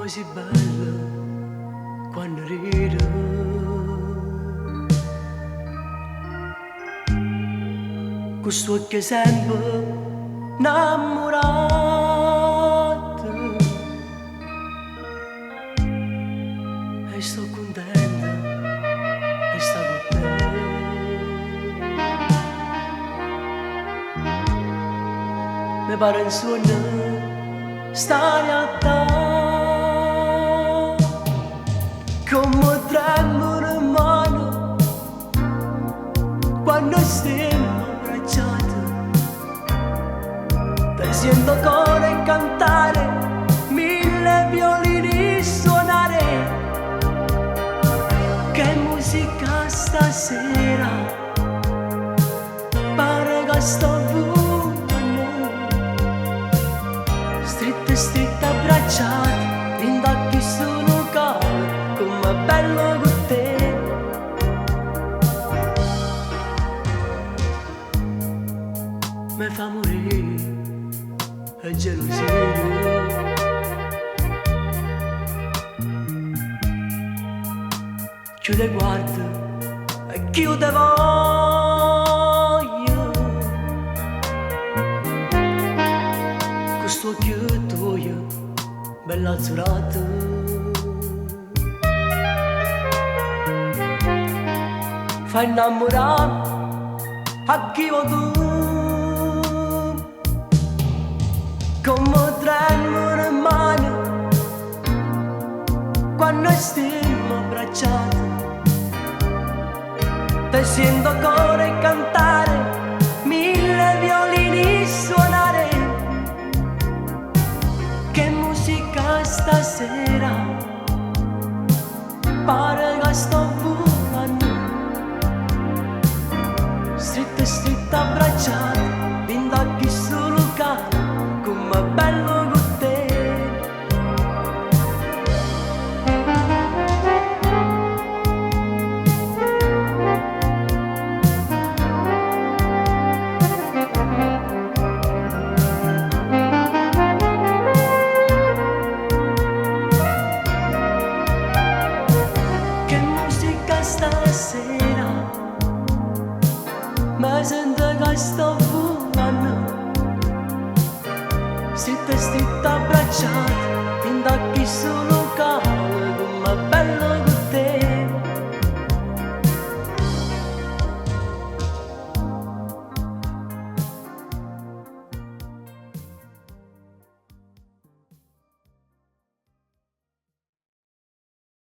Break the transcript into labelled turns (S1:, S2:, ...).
S1: così bella quando rido. Questo occhio sempre innamorato e sto contenta e sto con te. Mi pare un sogno sta realtà, come tremano in mano quando stiamo abbracciati. Ti sento ancora cantare, mille violini suonare. Che musica stasera, pare che sto volando, stritte stritte abbracciate, in occhi sono caldi, come bello con te. Mi fa morire e gelosia, chiude guarda e chiude voglio, questo occhio tuo bella azzurrato, fa innamorare a chi vuoi tu. Come tremano in mano quando stiamo abbracciati. Ti sento ancora cantare, mille violini suonare. Che musica stasera, pare che sto volando, stritte stritte abbracciate, in occhi solo cani, come bello con te. Che musica stasera, mi sento che sto volando, stritte stritte abbracciate, in occhi solo cani.